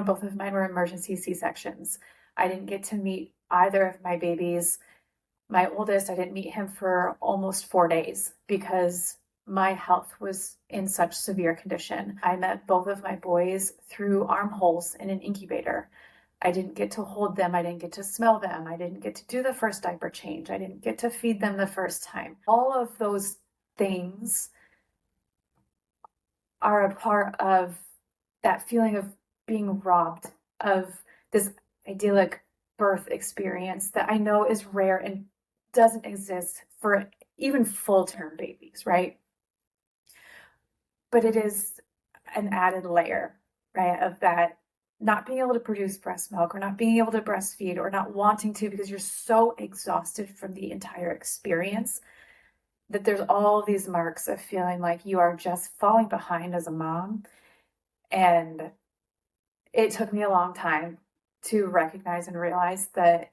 both of mine were emergency C-sections. I didn't get to meet either of my babies. My oldest, I didn't meet him for almost 4 days because my health was in such severe condition. I met both of my boys through armholes in an incubator. I didn't get to hold them. I didn't get to smell them. I didn't get to do the first diaper change. I didn't get to feed them the first time. All of those things are a part of that feeling of being robbed of this idyllic birth experience that I know is rare and doesn't exist for even full term babies, right? But it is an added layer, right, of that not being able to produce breast milk or not being able to breastfeed or not wanting to because you're so exhausted from the entire experience that there's all these marks of feeling like you are just falling behind as a mom. And it took me a long time to recognize and realize that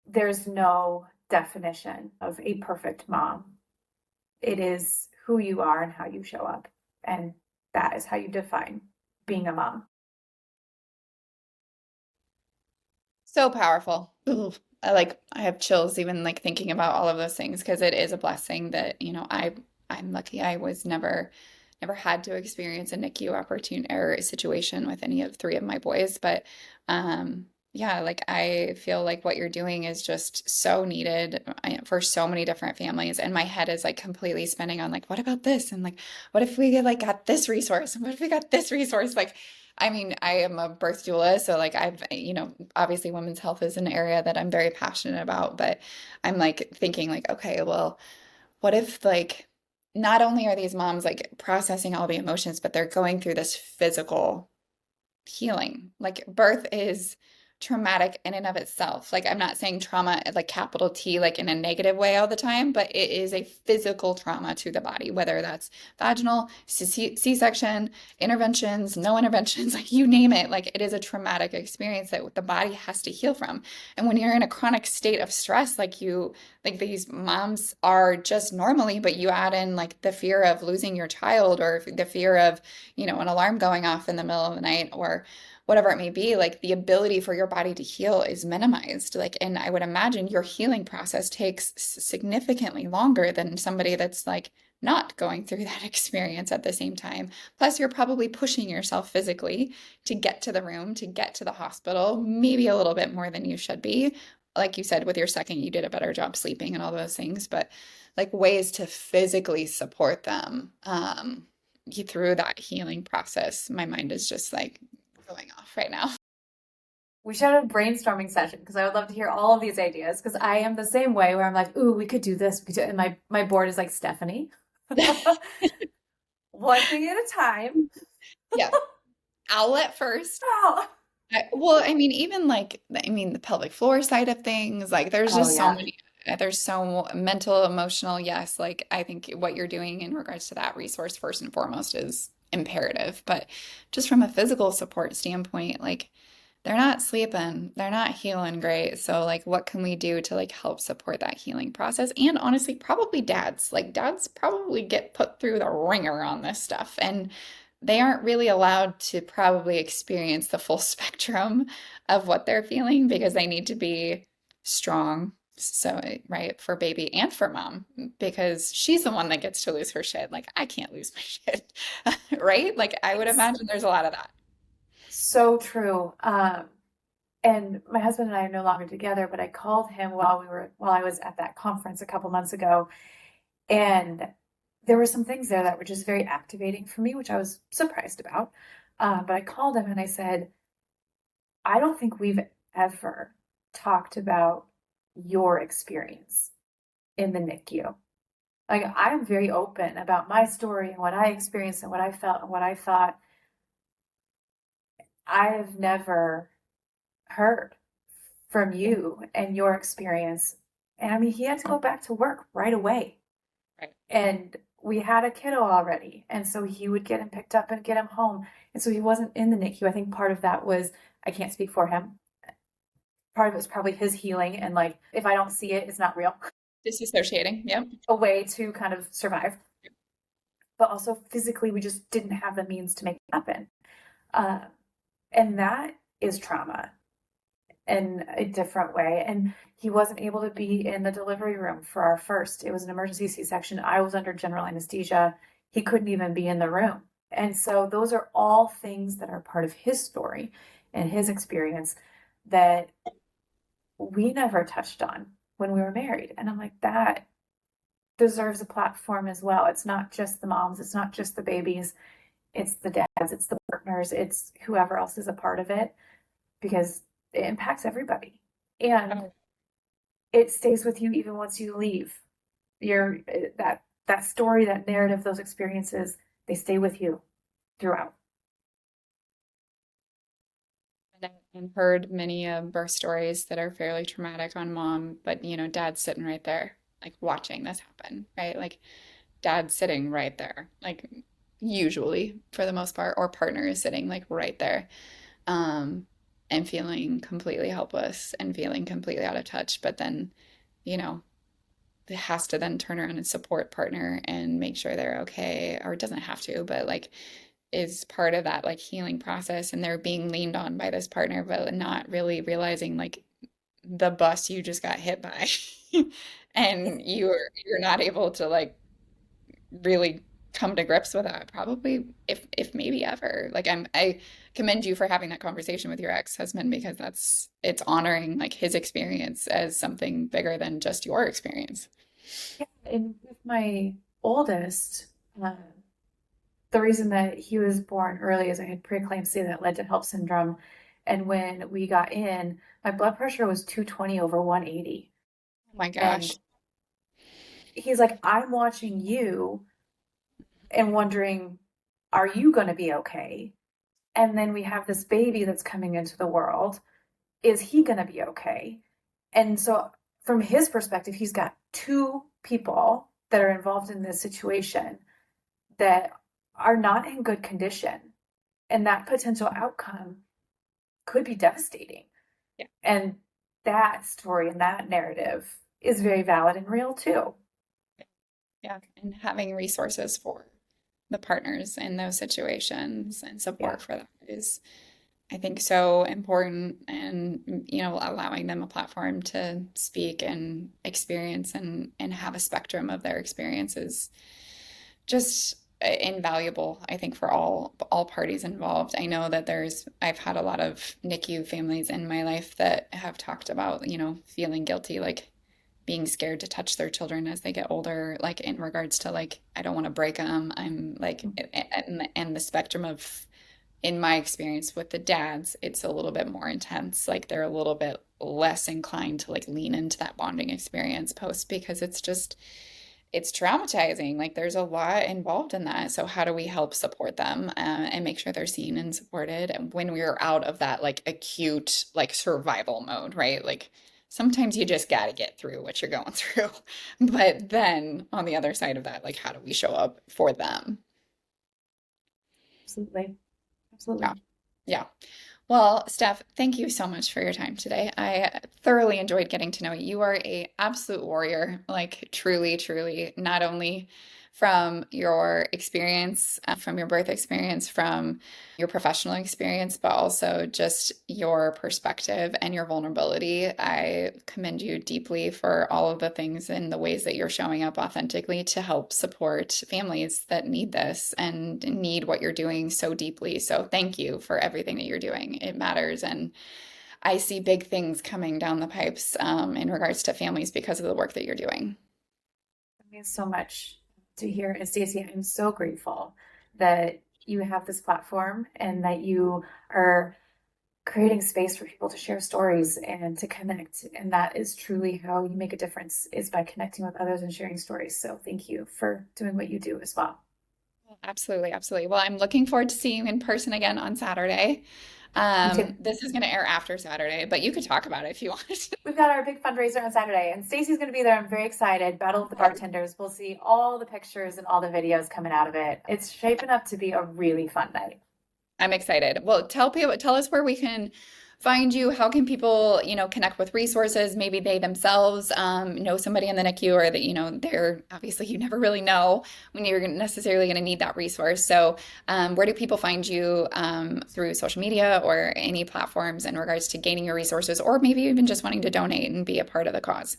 there's no definition of a perfect mom. It is who you are and how you show up. And that is how you define being a mom. So powerful. Ooh, I have chills even like thinking about all of those things because it is a blessing that, I'm lucky I was never had to experience a NICU opportunity or a situation with any of three of my boys. But yeah, like I feel like what you're doing is just so needed for so many different families. And my head is like completely spinning on like, what about this? And like, what if we like got this resource? And what if we got this resource? Like, I mean, I am a birth doula, so like obviously women's health is an area that I'm very passionate about, but I'm like thinking like, okay, well, what if like not only are these moms like processing all the emotions, but they're going through this physical healing. Like birth is traumatic in and of itself. Like I'm not saying trauma like capital T like in a negative way all the time, but it is a physical trauma to the body, whether that's vaginal, C-section, interventions, no interventions, like you name it. Like it is a traumatic experience that the body has to heal from. And when you're in a chronic state of stress, like these moms are just normally, but you add in like the fear of losing your child or the fear of an alarm going off in the middle of the night or whatever it may be, like the ability for your body to heal is minimized. Like, and I would imagine your healing process takes significantly longer than somebody that's like not going through that experience at the same time. Plus, you're probably pushing yourself physically to get to the room, to get to the hospital, maybe a little bit more than you should be. Like you said, with your second, you did a better job sleeping and all those things, but like ways to physically support them through that healing process. My mind is just like going off right now. We should have a brainstorming session because I would love to hear all of these ideas because I am the same way where I'm like, ooh, we could do this. And my board is like, Stephanie, one thing at a time. Yeah. Outlet first. Oh, Well, I mean, even like, I mean, the pelvic floor side of things, like there's oh just so yeah. many, there's so mental, emotional. Yes. Like I think what you're doing in regards to that resource first and foremost is imperative, but just from a physical support standpoint, like they're not sleeping, they're not healing great. So like what can we do to like help support that healing process? And honestly, probably dads probably get put through the ringer on this stuff and they aren't really allowed to probably experience the full spectrum of what they're feeling because they need to be strong, So, right, for baby and for mom, because she's the one that gets to lose her shit. Like, I can't lose my shit, right? Like, I would It's imagine there's a lot of that. so true. And my husband and I are no longer together, but I called him while I was at that conference a couple months ago, and there were some things there that were just very activating for me, which I was surprised about. But I called him and I said, I don't think we've ever talked about your experience in the NICU. Like, I'm very open about my story and what I experienced and what I felt and what I thought. I have never heard from you and your experience. And I mean, he had to go back to work right away. Right. And we had a kiddo already. And so he would get him picked up and get him home. And so he wasn't in the NICU. I think part of that was, I can't speak for him. Part of it was probably his healing. And like, if I don't see it, it's not real. Disassociating. Yep. A way to kind of survive. But also physically, we just didn't have the means to make it happen. Uh, and that is trauma in a different way. And he wasn't able to be in the delivery room for our first. It was an emergency C-section. I was under general anesthesia. He couldn't even be in the room. And so those are all things that are part of his story and his experience that we never touched on when we were married. And I'm like, that deserves a platform as well. It's not just the moms, it's not just the babies, it's the dads, it's the partners, it's whoever else is a part of it, because it impacts everybody. And Oh, it stays with you even once you leave. Your that story, that narrative, those experiences, they stay with you throughout. and heard many birth stories that are fairly traumatic on mom, but dad's sitting right there, like watching this happen, right? Like dad's sitting right there, like usually for the most part, or partner is sitting like right there, um, and feeling completely helpless and feeling completely out of touch. But then, you know, it has to then turn around and support partner and make sure they're okay, or it doesn't have to, but like is part of that like healing process, and they're being leaned on by this partner, but not really realizing like the bus you just got hit by and you're not able to like really come to grips with that probably if maybe ever. Like I commend you for having that conversation with your ex-husband, because it's honoring like his experience as something bigger than just your experience. Yeah, and with my oldest, uh, the reason that he was born early is I had preeclampsia that led to HELLP syndrome. And when we got in, my blood pressure was 220 over 180. Oh my And gosh. he's like, I'm watching you and wondering, are you going to be okay? And then we have this baby that's coming into the world. Is he going to be okay? And so, from his perspective, he's got two people that are involved in this situation that are not in good condition. And that potential outcome could be devastating. Yeah. And that story and that narrative is very valid and real too. Yeah, and having resources for the partners in those situations and Yeah. support for that is, I think, so important. And, allowing them a platform to speak and experience and have a spectrum of their experiences just invaluable, I think, for all parties involved. I know that I've had a lot of NICU families in my life that have talked about, feeling guilty, like being scared to touch their children as they get older, like in regards to like, I don't want to break them. I'm like, and the spectrum of, in my experience with the dads, it's a little bit more intense. Like they're a little bit less inclined to like lean into that bonding experience post, because it's traumatizing. Like there's a lot involved in that. So how do we help support them, and make sure they're seen and supported? And when we're out of that like acute like survival mode, right? Like sometimes you just got to get through what you're going through. But then on the other side of that, like how do we show up for them? Absolutely. Yeah. Absolutely. Yeah. Well, Steph, thank you so much for your time today. I thoroughly enjoyed getting to know you. You are a absolute warrior, like truly, truly, not only from your experience, from your birth experience, from your professional experience, but also just your perspective and your vulnerability. I commend you deeply for all of the things and the ways that you're showing up authentically to help support families that need this and need what you're doing so deeply. So thank you for everything that you're doing. It matters. And I see big things coming down the pipes in regards to families because of the work that you're doing. It means so much to hear. And Stacey, I'm so grateful that you have this platform and that you are creating space for people to share stories and to connect. And that is truly how you make a difference, is by connecting with others and sharing stories. So thank you for doing what you do as well. Absolutely, absolutely. Well, I'm looking forward to seeing you in person again on Saturday. Me too. This is going to air after Saturday, but you could talk about it if you want. We've got our big fundraiser on Saturday, and Stacey's going to be there. I'm very excited. Battle of the Bartenders. We'll see all the pictures and all the videos coming out of it. It's shaping up to be a really fun night. I'm excited. Well, tell us where we can find you. How can people, connect with resources? Maybe they themselves know somebody in the NICU, or that, they're obviously, you never really know when you're necessarily going to need that resource. So, where do people find you through social media or any platforms in regards to gaining your resources, or maybe even just wanting to donate and be a part of the cause?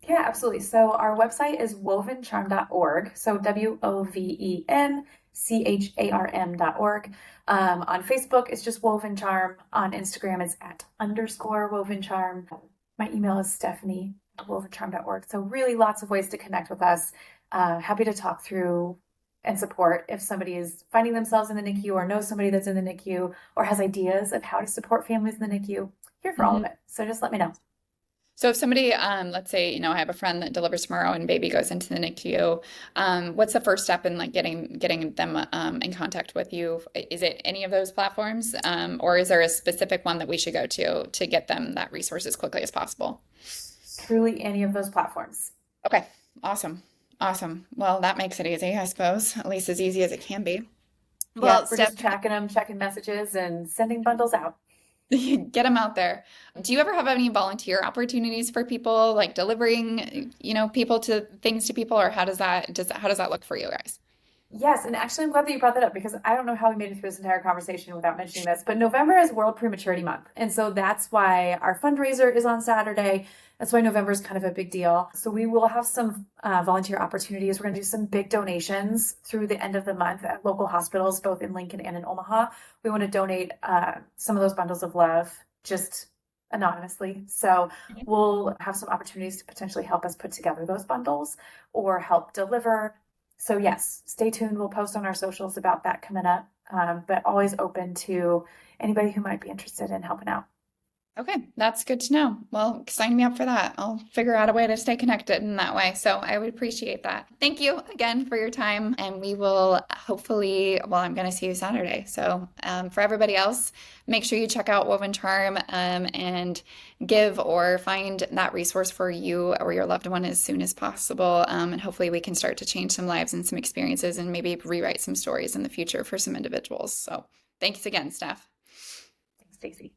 Yeah, absolutely. So our website is wovencharm.org. So WOVENCHARM.org. On Facebook, it's just Woven Charm. On Instagram, it's @_Woven Charm. My email is Stephanie@wovencharm.org. So really lots of ways to connect with us. Happy to talk through and support if somebody is finding themselves in the NICU or knows somebody that's in the NICU or has ideas of how to support families in the NICU. Here for all of it. So just let me know. So if somebody, let's say, I have a friend that delivers tomorrow and baby goes into the NICU, what's the first step in like getting them in contact with you? Is it any of those platforms, or is there a specific one that we should go to get them that resource as quickly as possible? Truly any of those platforms. Okay, awesome, awesome. Well, that makes it easy, I suppose, at least as easy as it can be. Yeah, Well, we're just tracking them, checking messages, and sending bundles out. get them out there. Do you ever have any volunteer opportunities for people, like delivering, people to things to people, or how does that look for you guys? Yes, and actually, I'm glad that you brought that up because I don't know how we made it through this entire conversation without mentioning this. But November is World Prematurity Month. And so that's why our fundraiser is on Saturday. That's why November is kind of a big deal. So we will have some volunteer opportunities. We're going to do some big donations through the end of the month at local hospitals, both in Lincoln and in Omaha. We want to donate some of those bundles of love just anonymously. So we'll have some opportunities to potentially help us put together those bundles or help deliver. So yes, stay tuned. We'll post on our socials about that coming up, but always open to anybody who might be interested in helping out. Okay, that's good to know. Well, sign me up for that. I'll figure out a way to stay connected in that way. So I would appreciate that. Thank you again for your time. And we will hopefully, well, I'm going to see you Saturday. So for everybody else, make sure you check out Woven Charm and give or find that resource for you or your loved one as soon as possible. And hopefully we can start to change some lives and some experiences and maybe rewrite some stories in the future for some individuals. So thanks again, Steph. Thanks, Stacy.